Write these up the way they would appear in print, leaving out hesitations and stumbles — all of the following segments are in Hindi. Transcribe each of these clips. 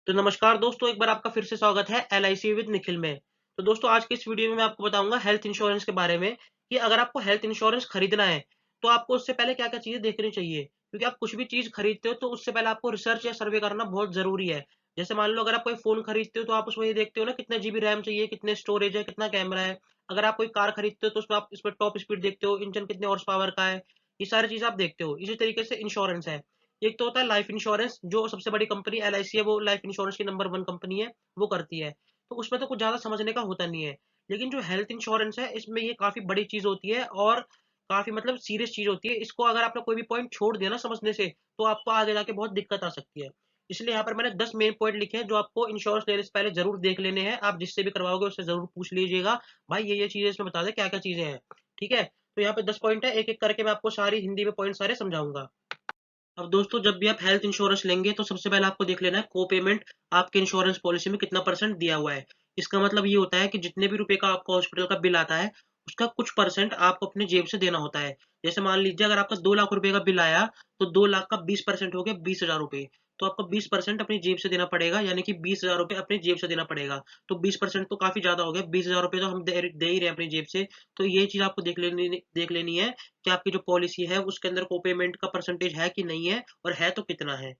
तो नमस्कार दोस्तों, एक बार आपका फिर से स्वागत है एलआईसी विद निखिल में। तो दोस्तों आज की इस वीडियो में मैं आपको बताऊँगा हेल्थ इंश्योरेंस के बारे में कि अगर आपको हेल्थ इंश्योरेंस खरीदना है, तो आपको उससे पहले क्या-क्या चीज़ें देखनी चाहिए। क्योंकि आप कुछ भी चीज़ खरीदते हो तो उससे पहले आपको रिसर्च या सर्वे करना बहुत ज़रूरी है। जैसे मान लो अगर आप कोई फ़ोन खरीदते हो तो आप उसमें ये देखते हो ना कितने जीबी रैम चाहिए, कितने स्टोरेज है, कितना कैमरा है। अगर आप कोई कार खरीदते हो तो उसमें आप इसमें टॉप स्पीड देखते हो, इंजन कितने हॉर्स पावर का है, ये सारी चीज़ आप देखते हो। इसी तरीके से इंश्योरेंस है। एक तो होता है लाइफ इंश्योरेंस, जो सबसे बड़ी कंपनी एलआईसी है, वो लाइफ इंश्योरेंस की नंबर 1 कंपनी है, वो करती है। तो उसमें तो कुछ ज़्यादा समझने का होता नहीं है। लेकिन जो हेल्थ इंश्योरेंस है, इसमें ये काफ़ी बड़ी चीज़ होती है और काफ़ी मतलब सीरियस चीज़ होती है। इसको अगर आपने कोई भी पॉइंट छोड़ दिया ना समझने से, तो आपको आगे जाके बहुत दिक्कत आ सकती है। इसलिए यहाँ पर मैंने 10 मेन पॉइंट लिखे हैं, जो आपको इंश्योरेंस लेने से पहले ज़रूर देख लेने हैं। आप जिससे भी करवाओगे, उससे ज़रूर पूछ लीजिएगा, भाई ये चीज़ें इसमें बता दे, क्या-क्या चीज़ें हैं। ठीक है? तो यहाँ पे 10 पॉइंट है, एक-एक करके मैं आपको सारी हिंदी में पॉइंट सारे समझाऊँगा। अब दोस्तों जब भी आप हेल्थ इंश्योरेंस लेंगे तो सबसे पहले आपको देख लेना है को-पेमेंट आपके इंश्योरेंस पॉलिसी में कितना परसेंट दिया हुआ है। इसका मतलब ये होता है कि जितने भी रुपए का आपका हॉस्पिटल का बिल आता है, उसका कुछ परसेंट आपको अपनी जेब से देना होता है। जैसे मान लीजिए अगर आपका 2 लाख रुपए का बिल आया, तो 2 लाख का 20% हो गया 20,000 रुपए। तो आपको 20% अपनी जेब से देना पड़ेगा, यानी कि 20,000 रुपए अपनी जेब से देना पड़ेगा। तो 20% तो काफ़ी ज़्यादा हो गया, 20,000 रुपए तो हम दे ही रहे हैं अपनी जेब से। तो ये चीज़ आपको देख लेनी है कि आपकी जो पॉलिसी है उसके अंदर को-पेमेंट का परसेंटेज है कि नहीं है और है तो कितना है।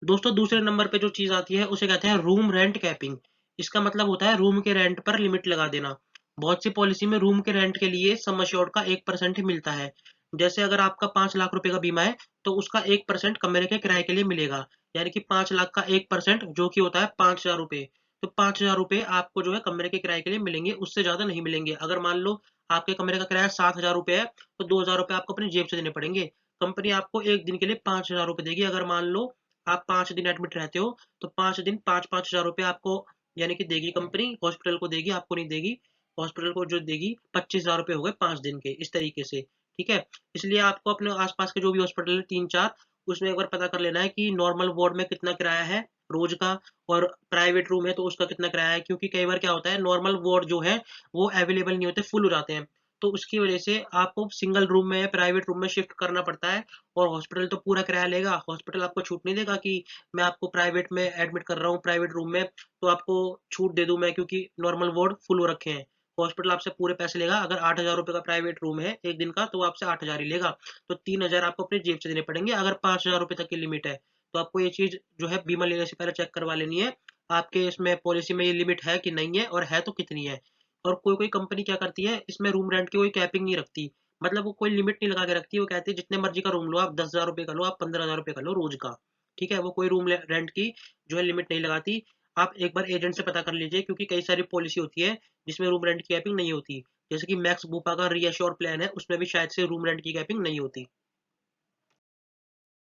दोस्तों दूसरे नंबर पे जो चीज़ आती है उसे कहते हैं रूम रेंट कैपिंग। इसका मतलब होता है रूम के रेंट पर लिमिट लगा देना। बहुत सी पॉलिसी में रूम के रेंट के लिए सम एश्योर्ड का 1% ही मिलता है। जैसे अगर आपका 5 लाख रुपए का बीमा है, तो उसका 1% कमरे के किराए के लिए मिलेगा। यानी कि 5 लाख का 1% जो कि होता है 5,000 रुपए। तो 5,000 रुपए आपको जो है कमरे के किराए के लिए मिलेंगे, उससे ज़्यादा नहीं मिलेंगे। अगर मान लो आपके कमरे का किराया 7,000 रुपए है, तो 2,000 रुपए आपको अपनी जेब से देने पड़ेंगे। कंपनी आपको 1 दिन के लिए 5,000 रुपए देगी। अगर मान लो आप 5 दिन एडमिट रहते हो, तो 5 दिन 5-5 हज़ार रुपए आपको यानी कि देगी कंपनी, हॉस्पिटल को देगी, आपको नहीं देगी। हॉस्पिटल को जो देगी 25,000 रुपए हो गए 5 दिन के, इस तरीके से, ठीक है? इसलिए आपको अपने आस-पास के जो भी हॉस्पिटल है 3-4 उसमें एक बार पता कर लेना है कि नॉर्मल वार्ड में कितना किराया है रोज़ का और प्राइवेट रूम है तो उसका कितना किराया है, क्योंकि कई बार क्या होता है नॉर्मल वार्ड जो है वो अवेलेबल नहीं होते, फुल हो जाते हैं। तो उसकी वजह से आपको सिंगल रूम में या प्राइवेट रूम में शिफ्ट करना पड़ता है और हॉस्पिटल तो पूरा किराया लेगा। हॉस्पिटल आपको छूट नहीं देगा कि मैं आपको प्राइवेट में एडमिट कर रहा हूँ, प्राइवेट रूम में, तो आपको छूट दे दूँ मैं क्योंकि नॉर्मल वार्ड फुल हो रखे हैं। हॉस्पिटल आपसे पूरे पैसे लेगा। अगर 8,000 रुपए का प्राइवेट रूम है 1 दिन का, तो वो आपसे 8,000 ही लेगा। तो 3,000 आपको अपनी जेब से देने पड़ेंगे। अगर 5,000 रुपए तक की लिमिट है, तो आपको ये चीज़ जो है बीमा लेने से पहले चेक करवा लेनी है, आपके इसमें पॉलिसी में ये लिमिट है कि नहीं है और है तो कितनी है। और कोई-कोई कंपनी क्या करती है, इसमें रूम रेंट की कोई कैपिंग नहीं रखती। मतलब वो कोई लिमिट नहीं लगा के रखती, वो कहती है जितने मर्ज़ी का रूम लो आप, 10,000 रुपए का लो आप, 15,000 रुपए का लो रोज़ का। ठीक है? वो कोई रूम ले रेंट की जो है लिमिट नहीं लगाती। आप एक बार एजेंट से पता कर लीजिए, क्योंकि कई सारी पॉलिसी होती है जिसमें रूम रेंट की कैपिंग नहीं होती। जैसे कि मैक्स बूपा का रीअश्योर प्लान है, उसमें भी शायद से रूम रेंट की कैपिंग नहीं होती।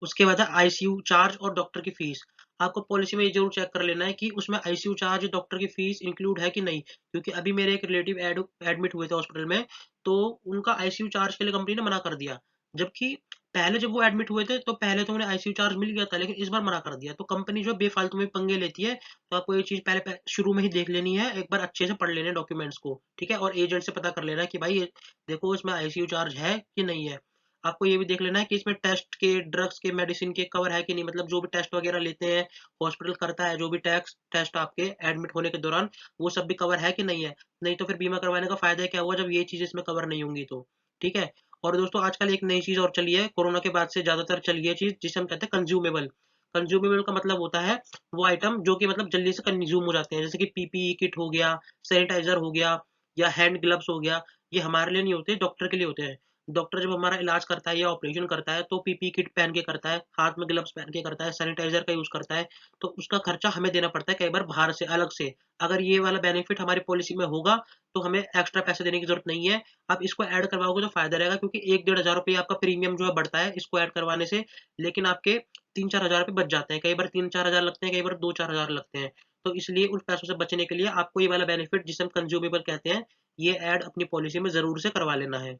उसके बाद है आईसीयू चार्ज और डॉक्टर की फीस। आपको पॉलिसी में ये ज़रूर चेक कर लेना है कि उसमें आईसीयू चार्ज, डॉक्टर की फीस इंक्लूड है कि नहीं। क्योंकि अभी मेरे एक रिलेटिव एडमिट हुए थे हॉस्पिटल में, तो उनका आईसीयू चार्ज के लिए कंपनी ने मना कर दिया। जबकि पहले जब वो एडमिट हुए थे, तो पहले तो उन्हें आईसीयू चार्ज मिल गया था, लेकिन इस बार मना कर दिया। तो कंपनी जो है बेफालतू में पंगे लेती है, तो आपको ये चीज़ पहले शुरू में ही देख लेनी है, एक बार अच्छे से पढ़ लेने हैं डॉक्यूमेंट्स को, ठीक है? और एजेंट से पता कर लेना है कि भाई ये देखो इसमें आईसीयू चार्ज है कि नहीं है। आपको ये भी देख लेना है कि इसमें टेस्ट के, ड्रग्स के, मेडिसिन के कवर है कि नहीं, मतलब जो भी टेस्ट वगैरह लेते हैं, हॉस्पिटल करता है जो भी टेस्ट आपके एडमिट होने के दौरान, वो सब भी कवर है कि नहीं है। नहीं तो फिर बीमा करवाने का फ़ायदा क्या हुआ जब ये चीज़ इसमें कवर नहीं होंगी तो, ठीक है? और दोस्तों आजकल एक नई चीज़ और चली है, कोरोना के बाद से ज़्यादातर चली है चीज़, जिसे हम कहते हैं कंज़्यूमेबल। कंज़्यूमेबल का मतलब होता है वो आइटम जो कि मतलब जल्दी से कंज़्यूम हो जाते हैं, जैसे कि पीपीई किट हो गया, सैनिटाइज़र हो गया या हैंड ग्लव्स हो गया। ये हमारे लिए नहीं होते, डॉक्टर के लिए होते हैं। डॉक्टर जब हमारा इलाज करता है या ऑपरेशन करता है, तो पीपी किट पहन के करता है, हाथ में ग्लव्स पहन के करता है, सैनिटाइज़र का यूज़ करता है, तो उसका खर्चा हमें देना पड़ता है कई बार बाहर से, अलग से। अगर ये वाला बेनिफिट हमारी पॉलिसी में होगा, तो हमें एक्स्ट्रा पैसे देने की ज़रूरत नहीं है। आप इसको ऐड करवाओगे तो फ़ायदा रहेगा, क्योंकि 1 डेढ़ हज़ार रुपए आपका प्रीमियम जो है बढ़ता है इसको ऐड करवाने से, लेकिन आपके 3-4 हज़ार रुपए बच जाते हैं। कई बार 3-4 हज़ार लगते हैं, कई बार 2-4 हज़ार लगते हैं। तो इसलिए उन पैसों से बचने के लिए आपको ये वाला बेनिफिट, जिसे हम कंज्यूमेबल कहते हैं, ये ऐड अपनी पॉलिसी में ज़रूर से करवा लेना है।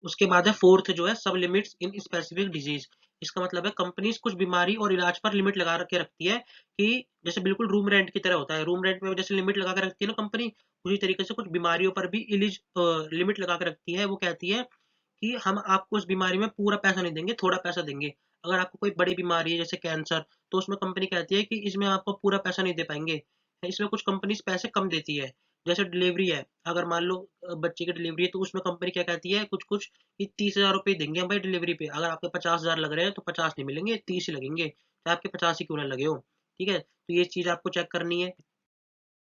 उसके बाद है फोर्थ जो है सब लिमिट्स इन स्पेसिफिक डिजीज। इसका मतलब है कंपनीज कुछ बीमारी और इलाज पर लिमिट लगा के रखती है कि जैसे बिल्कुल रूम रेंट की तरह होता है। रूम रेंट में जैसे लिमिट लगा के रखती है ना कंपनी, उसी तरीके से कुछ बीमारियों पर भी लिमिट लगा के रखती है। वो कहती है कि हम आपको उस बीमारी में पूरा पैसा नहीं देंगे, थोड़ा पैसा देंगे। अगर आपको कोई बड़ी बीमारी है जैसे कैंसर, तो उसमें कंपनी कहती है कि इसमें आपको पूरा पैसा नहीं दे पाएंगे, इसमें कुछ कंपनीज पैसे कम देती है। जैसे डिलीवरी है, अगर मान लो बच्चे की डिलीवरी है, तो उसमें कंपनी क्या कहती है कुछ कुछ कि 30,000 रुपये देंगे हम भाई डिलीवरी पे। अगर आपके 50,000 लग रहे हैं तो 50 नहीं मिलेंगे, 30 ही लगेंगे, चाहे आपके 50 ही क्यों ना लगे हो। ठीक है, तो ये चीज आपको चेक करनी है।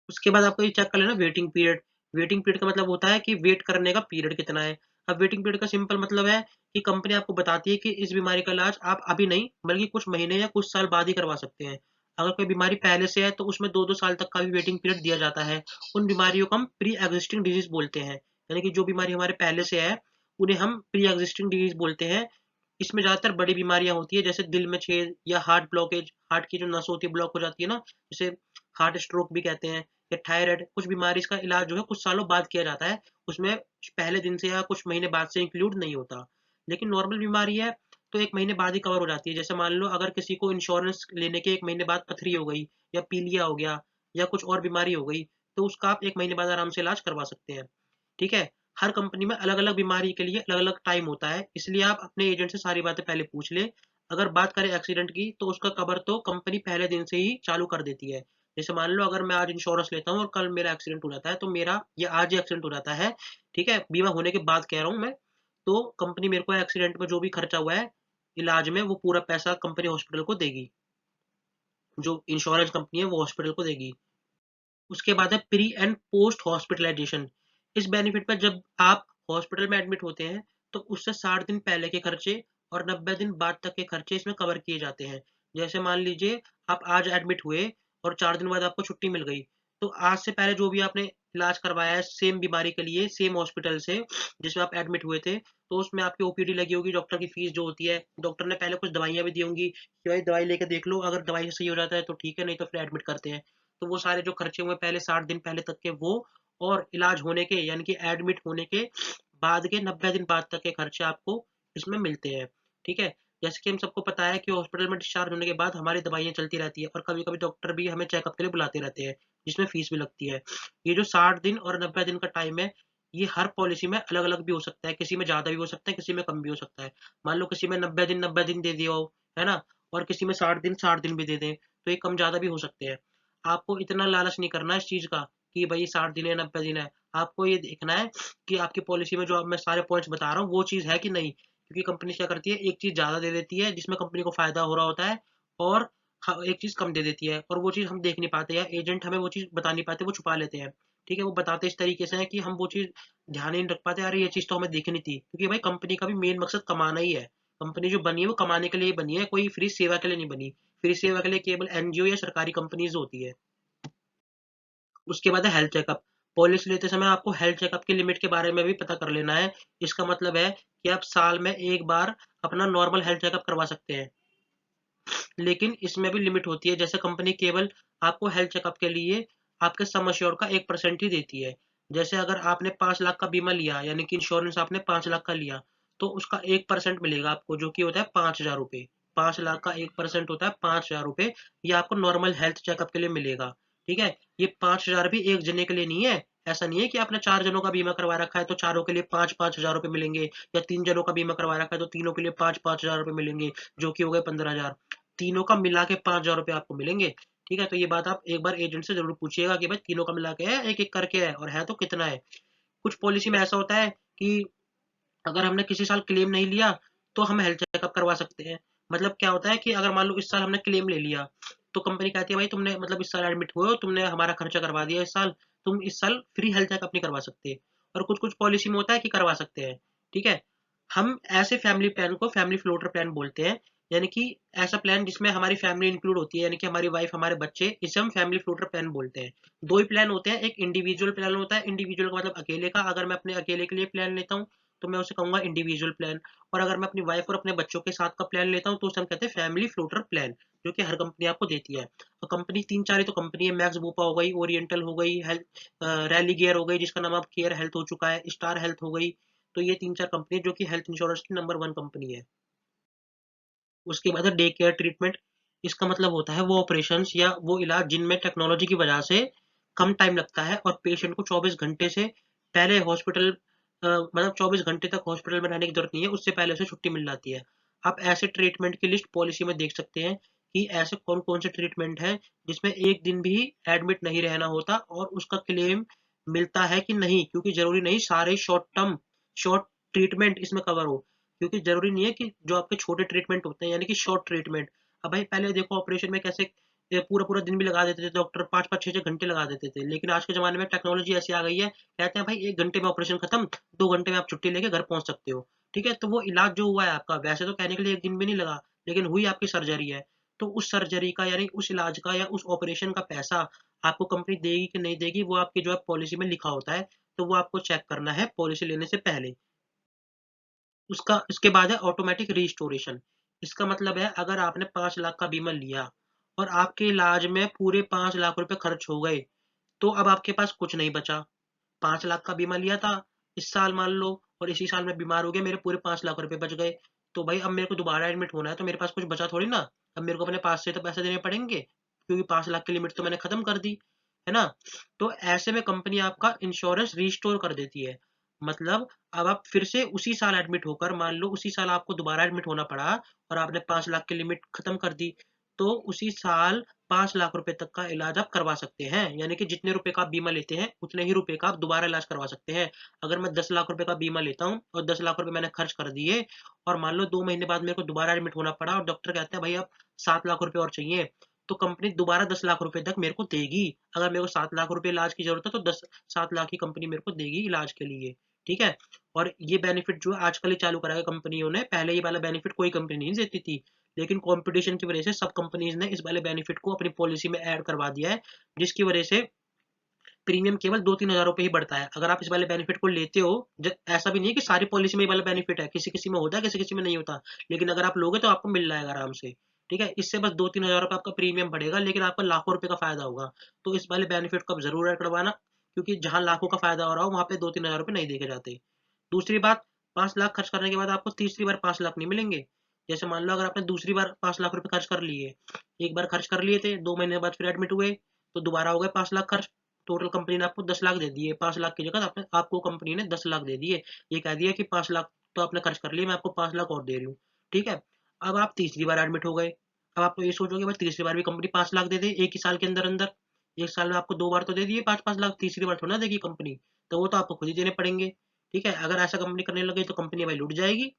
उसके बाद आपको ये चेक कर लेना वेटिंग पीरियड। वेटिंग पीरियड का मतलब होता है कि वेट करने का पीरियड कितना है। अब वेटिंग पीरियड का सिंपल मतलब है कि कंपनी आपको बताती है कि इस बीमारी का इलाज आप अभी नहीं बल्कि कुछ महीने या कुछ साल बाद ही करवा सकते हैं। अगर कोई बीमारी पहले से है तो उसमें 2-2 साल तक का भी वेटिंग पीरियड दिया जाता है। उन बीमारियों को हम प्री एग्जिस्टिंग डिजीज बोलते हैं, यानी कि जो बीमारी हमारे पहले से है उन्हें हम प्री एग्जिस्टिंग डिजीज बोलते हैं। इसमें ज्यादातर बड़ी बीमारियां होती है, जैसे दिल में छेद या हार्ट ब्लॉकेज, हार्ट की जो नस होती है ब्लॉक हो जाती है ना, जिसे हार्ट स्ट्रोक भी कहते हैं, या थायराइड। कुछ बीमारी इसका इलाज जो है कुछ सालों बाद किया जाता है, उसमें पहले दिन से या कुछ महीने बाद से इंक्लूड नहीं होता। लेकिन नॉर्मल बीमारी है तो 1 महीने बाद ही कवर हो जाती है। जैसे मान लो अगर किसी को इंश्योरेंस लेने के 1 महीने बाद पथरी हो गई, या पीलिया हो गया, या कुछ और बीमारी हो गई, तो उसका आप 1 महीने बाद आराम से इलाज करवा सकते हैं। ठीक है, हर कंपनी में अलग अलग बीमारी के लिए अलग अलग टाइम होता है, इसलिए आप अपने एजेंट से सारी बातें पहले पूछ ले। अगर बात करें एक्सीडेंट की, तो उसका कवर तो कंपनी पहले दिन से ही चालू कर देती है। जैसे मान लो अगर मैं आज इंश्योरेंस लेता हूँ और कल मेरा एक्सीडेंट हो जाता है, तो मेरा ये आज ही एक्सीडेंट हो जाता है, ठीक है, बीमा होने के बाद कह रहा हूँ मैं, तो कंपनी मेरे को एक्सीडेंट में जो भी खर्चा हुआ है इलाज में, वो पूरा पैसा कंपनी हॉस्पिटल को देगी। जो इंश्योरेंस कंपनी है वो हॉस्पिटल को देगी। उसके बाद है प्री एंड पोस्ट हॉस्पिटलाइजेशन। इस बेनिफिट पर जब आप हॉस्पिटल में एडमिट होते हैं, तो उससे 60 दिन पहले के खर्चे और 90 दिन बाद तक के खर्चे इसमें कवर किए जाते हैं। जैसे मान लीजिए आप आज एडमिट हुए और 4 दिन बाद आपको छुट्टी मिल गई, तो आज से पहले जो भी आपने इलाज करवाया है सेम बीमारी के लिए सेम हॉस्पिटल से जिसमें आप एडमिट हुए थे, तो उसमें आपकी ओपीडी लगी होगी, डॉक्टर की फीस जो होती है, डॉक्टर ने पहले कुछ दवाइयां भी दी होंगी कि भाई दवाई लेके देख लो, अगर दवाई से सही हो जाता है तो ठीक है, नहीं तो फिर एडमिट करते हैं। तो वो सारे जो खर्चे हुए पहले 60 दिन पहले तक के वो, और इलाज होने के यानी कि एडमिट होने के बाद के 90 दिन बाद तक के खर्चे आपको इसमें मिलते हैं। ठीक है, जैसे कि हम सबको पता है कि हॉस्पिटल में डिस्चार्ज होने के बाद हमारी दवाइयाँ चलती रहती है, और कभी कभी डॉक्टर भी हमें चेकअप के लिए बुलाते रहते हैं, जिसमें फीस भी लगती है। ये जो 60 दिन और 90 दिन का टाइम है, ये हर पॉलिसी में अलग अलग भी हो सकता है, किसी में ज्यादा भी हो सकता है, किसी में कम भी हो सकता है। मान लो किसी में 90 दिन दे दिया हो, है ना, और किसी में 60 दिन दे दें, तो ये कम ज्यादा भी हो सकते हैं। आपको इतना लालच नहीं करना इस चीज का कि भाई 60 दिन है 90 दिन है। आपको ये देखना है कि आपकी पॉलिसी में जो अब मैं सारे पॉइंट्स बता रहा हूँ वो चीज है कि नहीं, क्योंकि कंपनी क्या करती है एक चीज ज्यादा दे देती है जिसमें कंपनी को फायदा हो रहा होता है, और एक चीज कम दे देती है, और वो चीज हम देख नहीं पाते, या एजेंट हमें वो चीज बता नहीं पाते, वो छुपा लेते हैं। ठीक है, वो बताते इस तरीके से है कि हम वो चीज ध्यान ही नहीं रख पाते, अरे ये चीज तो हमें देखनी थी, क्योंकि भाई कंपनी का भी मेन मकसद कमाना ही है। कंपनी जो बनी है वो कमाने के लिए बनी है, कोई फ्री सेवा के लिए नहीं बनी। फ्री सेवा के लिए केवल एनजीओ या सरकारी कंपनीज होती है। उसके बाद है हेल्थ चेकअप। पॉलिसी लेते समय आपको हेल्थ चेकअप की लिमिट के बारे में भी पता कर लेना है। इसका मतलब है कि आप साल में एक बार अपना नॉर्मल हेल्थ चेकअप करवा सकते हैं, लेकिन इसमें भी लिमिट होती है। जैसे कंपनी केवल आपको हेल्थ चेकअप के लिए आपके सम एश्योर्ड का 1% ही देती है। जैसे अगर आपने 5 लाख का बीमा लिया, यानी कि इंश्योरेंस आपने 5 लाख का लिया, तो उसका 1% मिलेगा आपको, जो कि होता है 5,000 रुपये। 5 लाख का 1% होता है 5,000 रुपये। ये आपको नॉर्मल हेल्थ चेकअप के लिए मिलेगा। ठीक है, ये 5,000 भी एक जने के लिए नहीं है। ऐसा नहीं है कि आपने 4 जनों का बीमा करवा रखा है तो चारों के लिए 5-5 हजार रुपए मिलेंगे, या 3 जनों का बीमा करवा रखा है तो तीनों के लिए 5-5 हजार रुपए मिलेंगे, जो कि हो गए 15,000। तीनों का मिला के 5,000 रुपये आपको मिलेंगे। ठीक है, तो ये बात आप एक बार एजेंट से जरूर पूछिएगा कि भाई तीनों का मिला के है, एक एक करके है, और है तो कितना है। कुछ पॉलिसी में ऐसा होता है कि अगर हमने किसी साल क्लेम नहीं लिया तो हम हेल्थ चेकअप करवा सकते हैं। मतलब क्या होता है कि अगर मान लो इस साल हमने क्लेम ले लिया, तो कंपनी कहती है भाई तुमने मतलब इस साल एडमिट हुए हो, तुमने हमारा खर्चा करवा दिया इस साल, तुम इस साल फ्री हेल्थ चेकअप नहीं करवा सकते। और कुछ कुछ पॉलिसी में होता है कि करवा सकते हैं। ठीक है, हम ऐसे फैमिली प्लान को फैमिली फ्लोटर प्लान बोलते हैं, यानी कि ऐसा प्लान जिसमें हमारी फैमिली इंक्लूड होती है, यानी कि हमारी वाइफ हमारे बच्चे, इसे हम फैमिली फ्लोटर प्लान बोलते हैं। दो ही प्लान होते हैं, एक इंडिविजुअल प्लान होता है, इंडिविजुअल का मतलब अकेले का। अगर मैं अपने अकेले के लिए प्लान लेता हूँ तो मैं उसे कहूंगा इंडिविजुअल प्लान, और अगर मैं अपनी वाइफ और अपने बच्चों के साथ का प्लान लेता हूँ तो उसे हम कहते हैं फैमिली फ्लोटर प्लान, जो कि हर कंपनी आपको देती है। और कंपनी तीन चार ही तो कंपनी है, मैक्स बूपा हो गई, ओरिएंटल हो गई, हेल्थ रैली गियर हो गई जिसका नाम अब केयर हेल्थ हो चुका है, स्टार हेल्थ हो गई। तो ये तीन चार कंपनी जो कि हेल्थ इंश्योरेंस की नंबर 1 कंपनी है। उसके बाद है डे केयर ट्रीटमेंट। इसका मतलब होता है वो ऑपरेशंस या वो इलाज जिनमें टेक्नोलॉजी की वजह से कम टाइम लगता है, और पेशेंट को 24 घंटे से पहले हॉस्पिटल मतलब 24 घंटे तक हॉस्पिटल में रहने की जरूरत नहीं है, उससे पहले उसे छुट्टी मिल जाती है। आप ऐसे ट्रीटमेंट की लिस्ट पॉलिसी में देख सकते हैं कि ऐसे कौन कौन से ट्रीटमेंट है जिसमें एक दिन भी एडमिट नहीं रहना होता और उसका क्लेम मिलता है कि नहीं, क्योंकि जरूरी नहीं सारे शॉर्ट ट्रीटमेंट इसमें कवर हो, क्योंकि जरूरी नहीं है कि जो आपके छोटे ट्रीटमेंट होते हैं यानी कि शॉर्ट ट्रीटमेंट। अब भाई पहले देखो ऑपरेशन में कैसे पूरा पूरा दिन भी लगा देते थे डॉक्टर, 5-5 6-6 घंटे लगा देते थे, लेकिन आज के जमाने में टेक्नोलॉजी ऐसी आ गई है, कहते हैं भाई 1 घंटे में ऑपरेशन खत्म, 2 घंटे में आप छुट्टी लेके घर पहुंच सकते हो। ठीक है, तो वो इलाज जो हुआ है आपका, वैसे तो कहने के लिए एक दिन भी नहीं लगा, लेकिन हुई आपकी सर्जरी है, तो उस सर्जरी का यानी उस इलाज का या उस ऑपरेशन का पैसा आपको कंपनी देगी कि नहीं देगी, वो आपकी जो है पॉलिसी में लिखा होता है, तो वो आपको चेक करना है पॉलिसी लेने से पहले। उसका इसके बाद है ऑटोमेटिक रिस्टोरेशन। इसका मतलब है अगर आपने 5 लाख का बीमा लिया और आपके इलाज में पूरे 5 लाख रुपए खर्च हो गए, तो अब आपके पास कुछ नहीं बचा। 5 लाख का बीमा लिया था इस साल मान लो, और इसी साल में बीमार हो गया, मेरे पूरे 5 लाख रुपए बच गए, तो भाई अब मेरे को दोबारा एडमिट होना है तो मेरे पास कुछ बचा थोड़ी ना। अब मेरे को अपने पास से तो पैसे देने पड़ेंगे, क्योंकि 5 लाख की लिमिट तो मैंने खत्म कर दी, है ना। तो ऐसे में कंपनी आपका इंश्योरेंस रिस्टोर कर देती है। मतलब अब आप फिर से उसी साल एडमिट होकर, मान लो उसी साल आपको दोबारा एडमिट होना पड़ा और आपने 5 लाख की लिमिट खत्म कर दी, तो उसी साल 5 लाख रुपए तक का इलाज आप करवा सकते हैं, यानी कि जितने रुपए का आप बीमा लेते हैं उतने ही रुपए का आप दोबारा इलाज करवा सकते हैं। अगर मैं 10 लाख रुपए का बीमा लेता हूँ और 10 लाख रुपए मैंने खर्च कर दिए, और मान लो 2 महीने बाद मेरे को दोबारा एडमिट होना पड़ा और डॉक्टर कहते हैं भाई अब 7 लाख रुपए और चाहिए, तो कंपनी दोबारा 10 लाख रुपए तक मेरे को देगी। अगर मेरे को 7 लाख रुपए इलाज की जरूरत है तो 7 लाख की कंपनी मेरे को देगी इलाज के लिए। ठीक है, और ये बेनिफिट जो है आजकल ही चालू करा है कंपनियों ने, पहले ये वाला बेनिफिट कोई कंपनी नहीं देती थी, लेकिन कंपटीशन की वजह से सब कंपनीज ने इस वाले बेनिफिट को अपनी पॉलिसी में ऐड करवा दिया है, जिसकी वजह से प्रीमियम केवल 2-3 हज़ार रुपए ही बढ़ता है अगर आप इस वाले बेनिफिट को लेते हो। ऐसा भी नहीं है कि सारी पॉलिसी में ये वाला बेनिफिट है, किसी किसी में होता है, किसी किसी में नहीं होता, लेकिन अगर आप लोगे तो आपको मिल जाएगा आराम से। ठीक है, इससे बस 2-3 हज़ार रुपए आपका प्रीमियम बढ़ेगा, लेकिन आपका लाखों रुपए का फायदा होगा। तो इस वाले बेनिफिट को आप जरूर ऐड करवाना, क्योंकि जहां लाखों का फायदा हो रहा हो वहां पे 2-3 हज़ार रुपए नहीं देखे जाते। दूसरी बात, 5 लाख खर्च करने के बाद आपको तीसरी बार 5 लाख नहीं मिलेंगे। जैसे मान लो अगर आपने दूसरी बार 5 लाख रुपए खर्च कर लिए, एक बार खर्च कर लिए थे, 2 महीने बाद फिर एडमिट हुए, तो दोबारा हो गए 5 लाख खर्च, टोटल कंपनी ने आपको 10 लाख दे दिए, 5 लाख की जगह आपको कंपनी ने 10 लाख दे दिए। ये कह दिया कि 5 लाख तो आपने खर्च कर लिए, मैं आपको 5 लाख और दे रही हूँ। ठीक है, अब आप तीसरी बार एडमिट हो गए, अब आप तो ये सोचोगे भाई तीसरी बार भी कंपनी 5 लाख दे दे एक ही साल के अंदर अंदर, एक साल में आपको 2 बार तो दे दिए 5-5 लाख, तीसरी बार थोड़ा ना देगी कंपनी, तो वो तो आपको खुद ही देने पड़ेंगे। ठीक है, अगर ऐसा कंपनी करने लगे तो कंपनी भाई लूट जाएगी।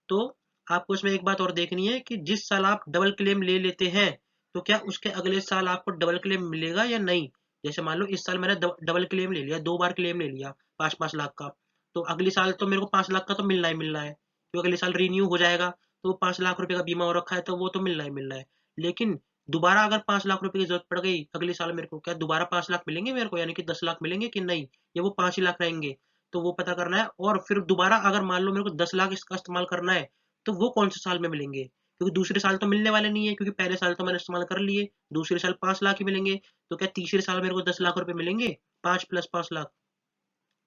तो आपको इसमें एक बात और देखनी है कि जिस साल आप डबल क्लेम ले लेते हैं, तो क्या उसके अगले साल आपको डबल क्लेम मिलेगा या नहीं। जैसे मान लो इस साल मैंने डबल क्लेम ले लिया, 2 बार क्लेम ले लिया 5-5 लाख का, तो अगले साल तो मेरे को 5 लाख का तो मिलना ही मिलना है, क्योंकि अगले साल रिन्यू हो जाएगा, तो 5 लाख रुपए का बीमा हो रखा है तो वो तो मिलना ही मिलना है। लेकिन दोबारा अगर 5 लाख रुपए की जरूरत पड़ गई अगले साल, मेरे को क्या दोबारा 5 लाख मिलेंगे मेरे को, यानी कि 10 लाख मिलेंगे कि नहीं, या वो 5 ही लाख रहेंगे, तो वो पता करना है। और फिर दोबारा अगर मान लो मेरे को 10 लाख इसका इस्तेमाल करना है, तो वो कौन से साल में मिलेंगे, क्योंकि दूसरे साल तो मिलने वाले नहीं है, क्योंकि पहले साल तो मैंने इस्तेमाल कर लिए, दूसरे साल 5 लाख ही मिलेंगे, तो क्या तीसरे साल मेरे को 10 लाख रुपए मिलेंगे, 5 + 5 लाख,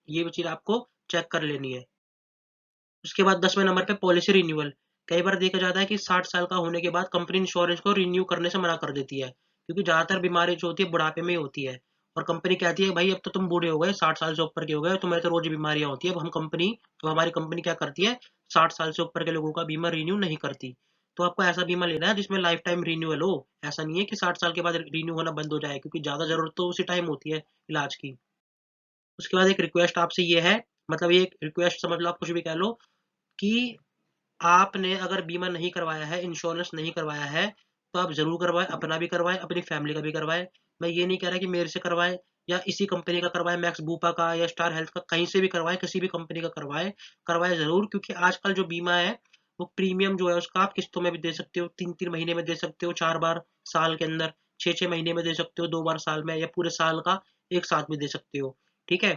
ये चीज आपको चेक कर लेनी है। उसके बाद 10वें नंबर पे पॉलिसी रिन्यूअल। कई बार देखा जाता है कि 60 साल का होने के बाद कंपनी इंश्योरेंस को रिन्यू करने से मना कर देती है, क्योंकि ज्यादातर बीमारी जो होती है बुढ़ापे में ही होती है, और कंपनी कहती है भाई अब तो तुम बूढ़े हो गए, 60 साल से ऊपर के हो गए, तुम्हें तो रोज बीमारियां होती है, अब हम कंपनी, तो हमारी कंपनी क्या करती है, 60 साल से ऊपर के लोगों का बीमा रिन्यू नहीं करती। तो आपको ऐसा बीमा लेना है जिसमें लाइफ टाइम रिन्यूअल हो। ऐसा नहीं है कि 60 साल के बाद रिन्यू होना बंद हो जाए, क्योंकि ज्यादा जरूरत तो उसी टाइम होती है इलाज की। उसके बाद एक रिक्वेस्ट आपसे ये है, मतलब ये एक रिक्वेस्ट समझ लो, आप कुछ भी कह लो, कि आपने अगर बीमा नहीं करवाया है, इंश्योरेंस नहीं करवाया है, तो आप ज़रूर करवाएँ, अपना भी करवाएँ, अपनी फैमिली का भी करवाएँ। मैं ये नहीं कह रहा कि मेरे से करवाएँ या इसी कंपनी का करवाएँ, मैक्स बूपा का या स्टार हेल्थ का, कहीं से भी करवाएँ, किसी भी कंपनी का करवाएँ, करवाएँ ज़रूर, क्योंकि आजकल जो बीमा है, वो प्रीमियम जो है उसका आप किस्तों में भी दे सकते हो, 3-3 महीने में दे सकते हो, 4 बार साल के अंदर, 6-6 महीने में दे सकते हो, 2 बार साल में, या पूरे साल का एक साथ भी दे सकते हो। ठीक है?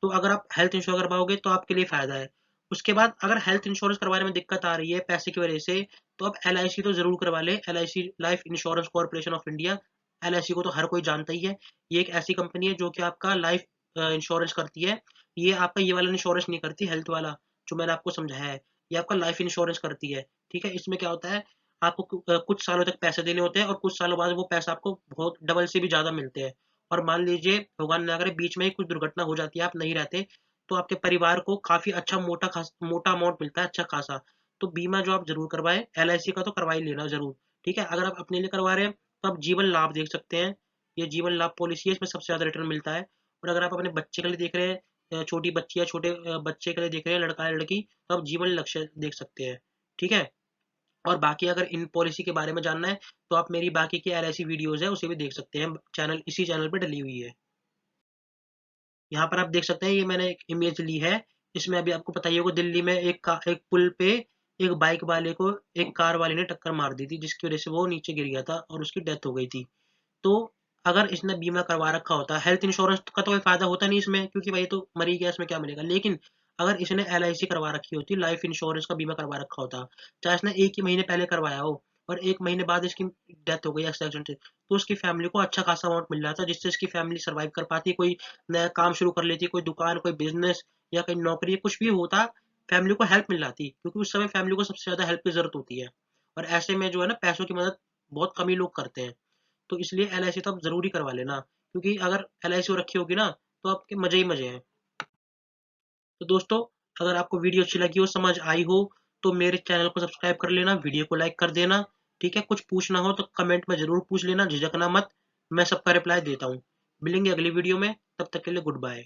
तो अगर आप हेल्थ इंश्योर करवाओगे तो आपके लिए फ़ायदा है। उसके बाद अगर हेल्थ इंश्योरेंस करवाने में दिक्कत आ रही है पैसे की वजह से, तो आप LIC तो जरूर करवा ले, LIC life insurance corporation of India. LIC को तो हर कोई जानता ही है, ये एक ऐसी कंपनी है जो कि आपका लाइफ इंश्योरेंस करती है। ये आपका ये वाला इंश्योरेंस नहीं करती, हेल्थ वाला जो मैंने आपको समझाया है, ये आपका लाइफ इंश्योरेंस करती है। ठीक है, इसमें क्या होता है, आपको कुछ सालों तक पैसे देने होते हैं, और कुछ सालों बाद वो पैसा आपको बहुत डबल से भी ज्यादा मिलते हैं। और मान लीजिए भगवान ना करे बीच में ही कुछ दुर्घटना हो जाती है, आप नहीं रहते, तो आपके परिवार को काफी अच्छा मोटा अमाउंट मिलता है, अच्छा खासा। तो बीमा जो आप जरूर करवाएं, LIC का तो करवा ही लेना जरूर। ठीक है, अगर आप अपने लिए करवा रहे हैं तो आप जीवन लाभ देख सकते हैं, ये जीवन लाभ पॉलिसी है, इसमें सबसे ज्यादा रिटर्न मिलता है। और अगर आप अपने बच्चे के लिए देख रहे हैं, छोटी बच्ची या छोटे बच्चे के लिए देख रहे हैं, लड़का या लड़की, तो आप जीवन लक्ष्य देख सकते हैं। ठीक है, और बाकी अगर इन पॉलिसी के बारे में जानना है तो आप मेरी बाकी की LIC वीडियोस है उसे भी देख सकते हैं, चैनल इसी चैनल पे डली हुई है। यहाँ पर आप देख सकते हैं, ये मैंने एक इमेज ली है, इसमें अभी आपको पता ही होगा दिल्ली में एक पुल पे एक बाइक वाले को एक कार वाले ने टक्कर मार दी थी, जिसकी वजह से वो नीचे गिर गया था और उसकी डेथ हो गई थी। तो अगर इसने बीमा करवा रखा होता, हेल्थ इंश्योरेंस का तो कोई फायदा होता नहीं इसमें, क्योंकि भाई तो मर ही गया, इसमें क्या मिलेगा। लेकिन अगर इसने LIC करवा रखी होती, लाइफ इंश्योरेंस का बीमा करवा रखा होता, चाहे इसने एक ही महीने पहले करवाया हो और एक महीने बाद इसकी डेथ हो गई एक्सीडेंट से, तो उसकी फैमिली को अच्छा खासा अमाउंट मिल जाता, जिससे इसकी फैमिली सर्वाइव कर पाती, कोई नया काम शुरू कर लेती, कोई दुकान, कोई बिजनेस या कोई नौकरी, कुछ भी होता, फैमिली को हेल्प मिल जाती, क्योंकि उस समय फैमिली को सबसे ज्यादा हेल्प की जरूरत होती है। और ऐसे में जो है ना, पैसों की मदद बहुत कम ही लोग करते हैं। तो इसलिए LIC तो आप जरूरी करवा लेना, क्योंकि अगर LIC हो रखी होगी ना, तो आपके मजे ही मजे हैं। तो दोस्तों, अगर आपको वीडियो अच्छी लगी हो, समझ आई हो, तो मेरे चैनल को सब्सक्राइब कर लेना, वीडियो को लाइक कर देना। ठीक है, कुछ पूछना हो तो कमेंट में जरूर पूछ लेना, झिझकना मत, मैं सबका रिप्लाई देता हूँ। मिलेंगे अगली वीडियो में, तब तक के लिए गुड बाय।